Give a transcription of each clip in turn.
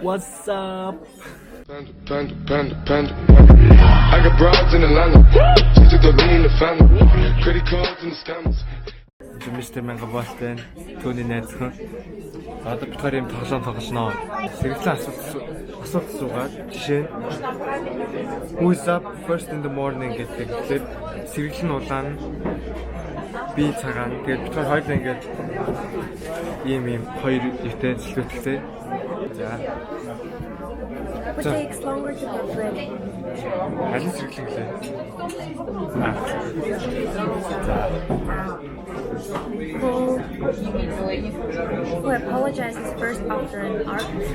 What's up? I got broads in Atlanta. She took the lean in the family. Credit cards and the scammers. Мистер Мангабалтай түүний найз хүн. Одоо бид хоёр юм тоглоно. Сэргэлэн асуулт суугаад жишээ нь Who's up first in the morning гэдэг. Тэгэхээр сэргэлэн улаан би цагаан. Тэгээд бид хоёр ингээд ийм хоёр юутай зөвлөлттэй. За. What takes longer to get ready? Алин сэргэлэн гэлээ. Who apologizes first after an argument?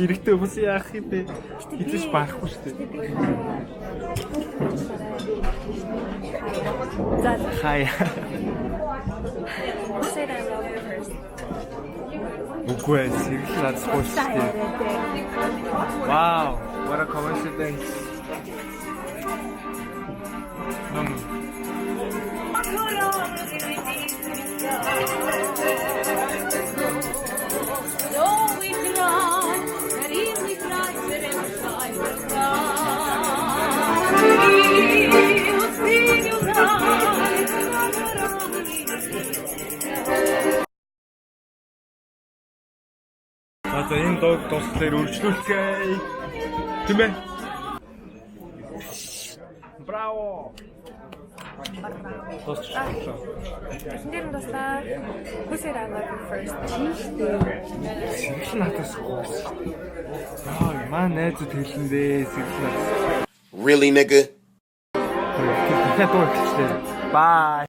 Ирэхтэй хүмүүс яах юм бэ? Хитэж баахгүй шүү дээ. Хай. Who said I love you first? Үгүй ээ, сэргэлэн надсгүй шүү дээ. Wow, what a coincidence. За энэ дуу дуслаар үргэлжлүүлцгээе. Тийм ээ. Браво. Hindi rin basta. Who said I love you first? Сэргэлэн надаас гоос. Маань найзууд хэлэндээ сэргэлэн надаас. Really, nigga? Тэгэхээр дуу хэлчихлээ. Bye.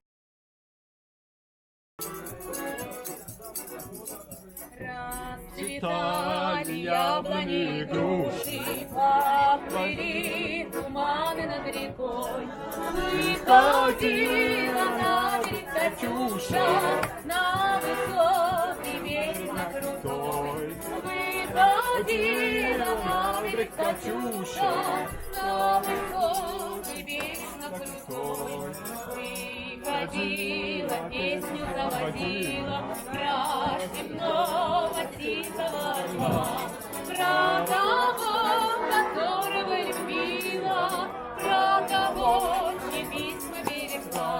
Расцветали яблони груши, поплыли туманы над рекой. Выходила на берег Катюша, на высокий берег на крутой. Выходила на берег Катюша, на высокий берег на крутой. Выходила, песню заводила, про земного тихого орла, про того, которого любила, про того, чьи письма берегла.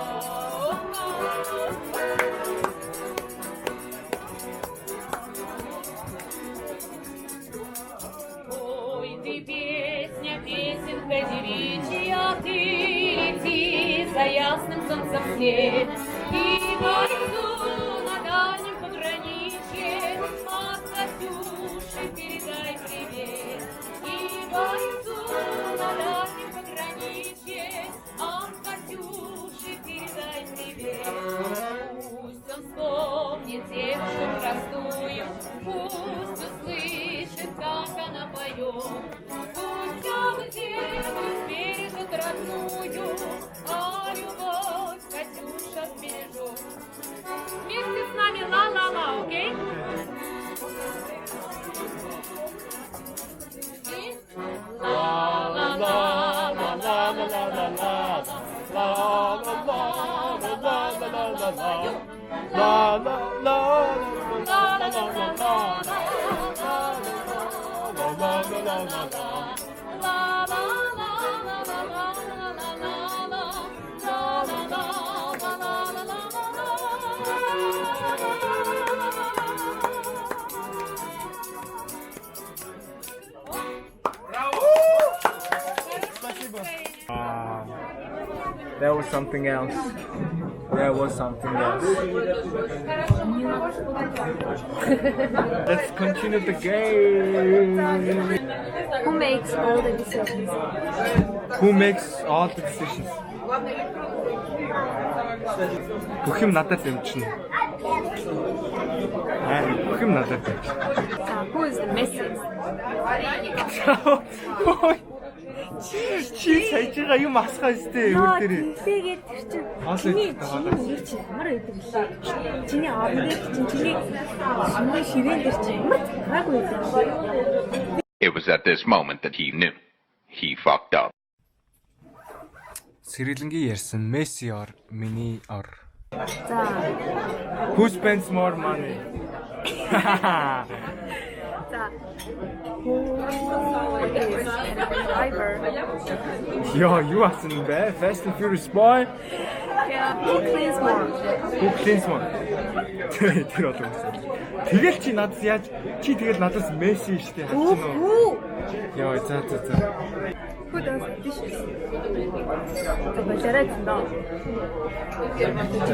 Ой, ты песня, песенка девичья, ты лети за ясным солнцем свет, и бойцу на дальнем пограничье от Катюши передай привет. И бойцу на дальнем пограничье от Катюши передай привет. Пусть он вспомнит девушку простую, пусть услышит, как она поет. Пусть он где-то бережет родную, а любовь Катюша сбережет. Вместе с нами ла-ла-ла, окей? That was something else. That was something else. Let's continue the game. Who makes all the decisions? Who makes all the decisions? Бүх юм надад юмчна. Бүх юм надад юмчна. Who is the messiest? Чи сайжгаа юм асгаа өстэй өөр дээрээ. Тэгээд тэр чинь чиний нэр чинь ямар байдаг лээ. Чиний орон дээр чинь чиний ширээн дээр чинь ямар гайгүй байдаг. It was at this moment that he knew. He fucked up. Сэргэлэнгийн ярьсан Месси ор, миний ор. 자, Who spends more money? 자, who is the driver? Yo, you 왔었는데? Fast and Furious boy? Who cleans more? Who cleans one? Тэр одоо тэгэл чи надаас яаж чи тэгэл надаас мессеж штэ Who? хаач нөө. Who? Яа за. Who does the dishes? 정말 잘해준다.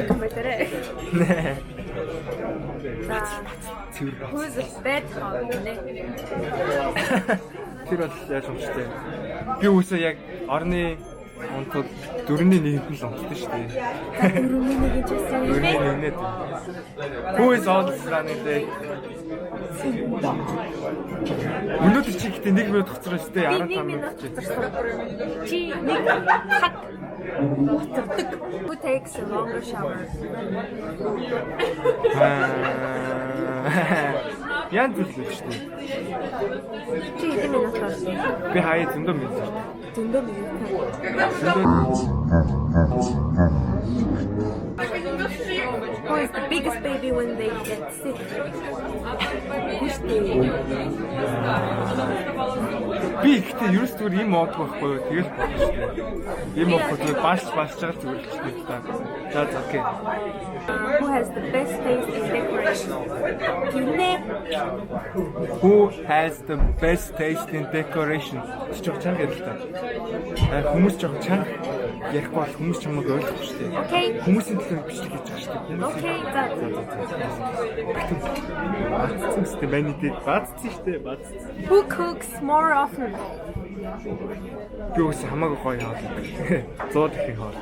정말 잘해. Нэ. 자, Тэр who's the bad hog? бол яаж юмштэй. Би үсээ яг орны онцод 4-1 л онцлоо штэ. Өрөөний гэж хэлсэн. 4-1. Who is all running day? Өнөөдөр чи ихтэй 1 минут хоцроо штэ 15 минут чи. Чи нэг хаг утардаг. Who takes a longer shower? Ян зүйлээ штэ. Чи хэдэн минут болсон? Би хаяа зөндөө минут. Зөндөө минут. Who is the biggest baby when they get sick? Би ихтэй ерөөс зүгээр юм мод байхгүй юу? Тэгэл болно шүү дээ. Юм модгүй бааш байгаа зүгээр л шүү дээ. За окей. Who has the best taste in decoration? Гинэ. Who has the best taste in decoration? Чог чанга ярил та. Хүмүүс жоо чанга ярихгүй бол хүмүүс чамайг ойлгох шүү дээ. Окей. Хүмүүсийн төлөө бичлэг хийж байгаа шүү дээ. Окей, за. Бацсан шүү дээ. Манайд бацсан шүү дээ. Бацсан. Who cooks more often? Би үс хамаагүй гоё хоол. 100 дахин хоол.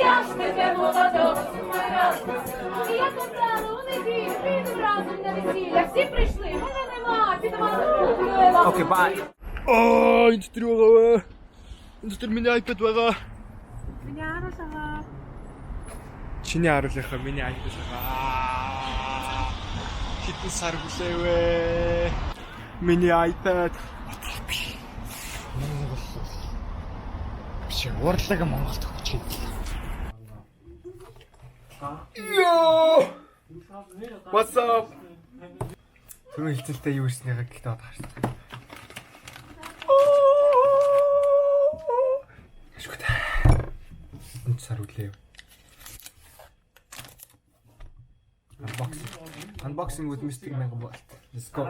Я ж тебе молодого я купила не піду разом на весілля. Всі прийшли, мене нема, підвала. Окей, бай. Энд тэр байгаа. Энд тэр миний iPad байгаа. Миний харуулгаа. Чиний харуулынхаа миний iPad байгаа. Хитэн сар хүлээвэ. Миний iPad. Биш урлаг Монголд өгч юм. Yo! What's up? Түрүү хэлцэлтэй юу ирснийгаа гэхдээ одоо харсан. Ашигтай. Энд сар үлээ. Unboxing with Mr. Megabolt. Let's go.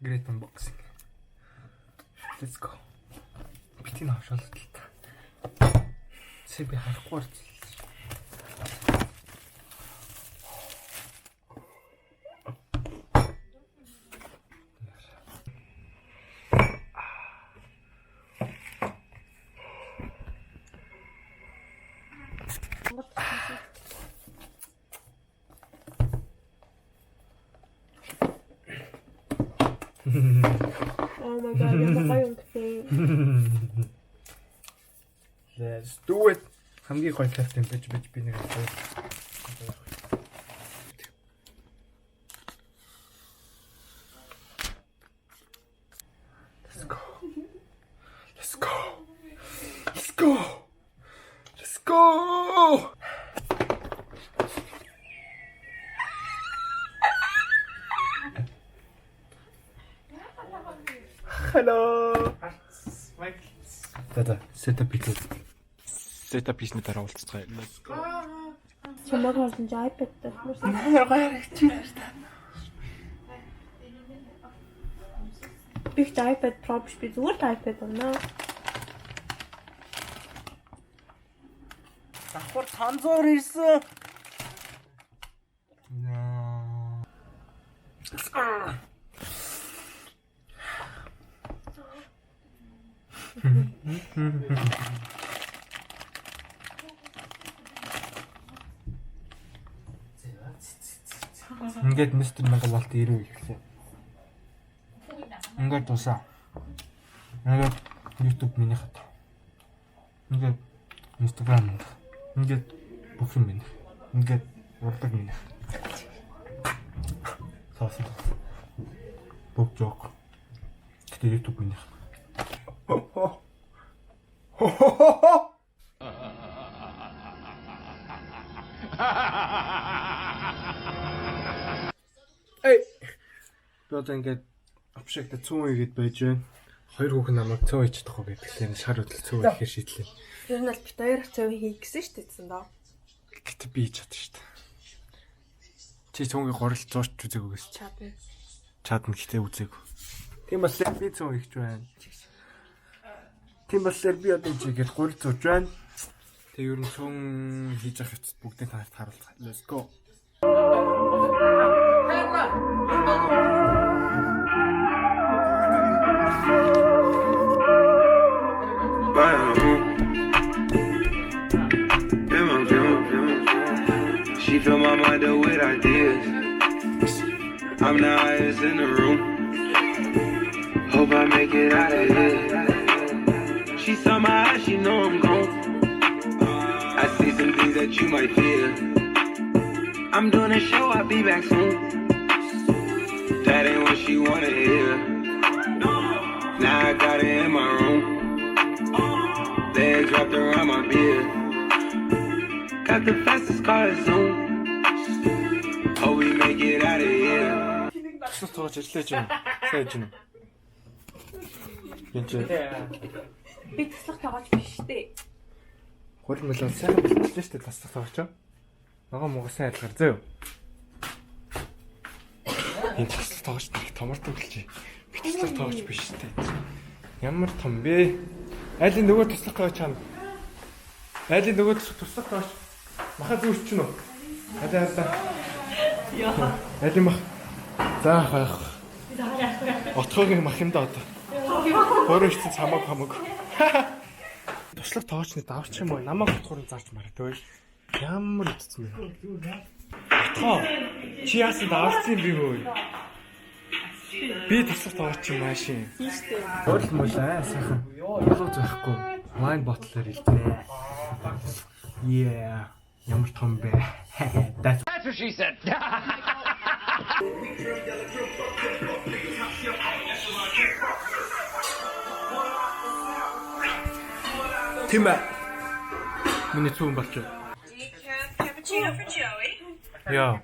Great unboxing. Let's go. Битгий авшаал л та. Чи би харахгүй л. Oh my god, ямар гоё юм бэ? Let's do it. Хамгийн гоё талтай байж би нэг гоё. Let's go. Let's go. Let's go. Let's go. Hello. Тата, setup хийсний дараа уулзцгаая. Let's go. Чамайг болсон чи iPad дээр. Би ч iPad Pro биш би зүгээр л iPad байна. Давхар 500 ирсэн. Ингээд Mr. Megabolt ирээ ихлээ. Ингээд тусаа. Ингээд YouTube миний хат. Ингээд Instagram. Ингээд бүх юм минь. Ингээд урдаг минь. Соосон. Бүх жок. Гэтэ YouTube гинэх. Эй. Бод ингээд апшигт 100 игээд байж байна. Хоёр хүүхэн намайг 100 хийчих тохоо гэдэг. Тэгэхээр шар хөдөл 100 хийхээр шийдлээ. Тэр нь л бит хоёр цав хий гэсэн шүү дээ гэсэн доо. Гэтэ би хийж чадна шүү дээ. Чи цонгийн горил 100 ч үзээгүй гэсэн. Чадна. Чадна гэтээ үзээгүй. Тийм болохоор би 100 хийх байна. Тийм болохоор би одоо чигээр горил 100 байна. Тэгээ ер нь цон хийж явах хэвчээ бүгдээ танарт харуулах. Let's go. She fill my mind up with ideas. I'm the highest in the room. Hope I make it out of here. She saw my eyes, she know I'm gone. I see some things that you might fear. I'm doing a show, I'll be back soon. That ain't what she wanna hear. Now I got it in my room. Legs wrapped around my beard. Got the fastest car Zoom. Hope we make it out of here. Тэсэл тоож ажиллаж байна. Сайн юм. Энд чинь Би таслах тагач биш дээ. хөл мөлөө сайн болчихлоо шүү дээ таслах тоож. Ногоо мого сайн адилгаар зөө. Энэ таслах тоож нэг томор төгөлж. Би таслах тоож биш шүү дээ. Ямар том бэ? Айлын нөгөө таслах тоож чана. Айлын нөгөө таслах тоож. Маха зүүч чинь үү? Хадаа. Яа. Айлын мах. За хаах. Отхогийн мах юм да одоо. Өөрөө ч хамаг. Туслах тоочны давч юм уу? Намайг отхорон зарж мараа. Ямар утсан бэ? Отхоо. Чи яасан давцсан би юу? Би туслах тооч юм аашийн. Өөр мөлөө сайхан. Болоо захгүй. Wine bottle-аар илтээ. Yeah. Ямар том бэ? That's what she said. Тима. Миний цуун болчих. Cappuccino for Joey. Яа.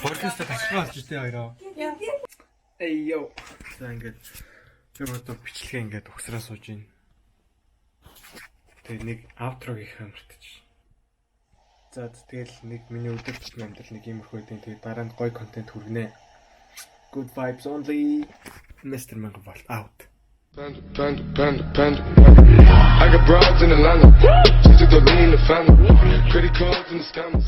Подкаст тасгаас жишээ хоёроо. Эй ёо. За ингээд тэр одоо бичлэгээ ингээд угсраа сууж ийн. Тэгээ нэг аутро гэх юм мартчих. За тэгэл нэг миний өдөр тутмын амьдрал нэг иймэрхүү үеийн тэгээ дараа нь гоё контент хүргэнэ. Good vibes only. Mr. Mangval out. Panda. I got broads in Atlanta. She took the lean, the family. Credit cards and the scammers.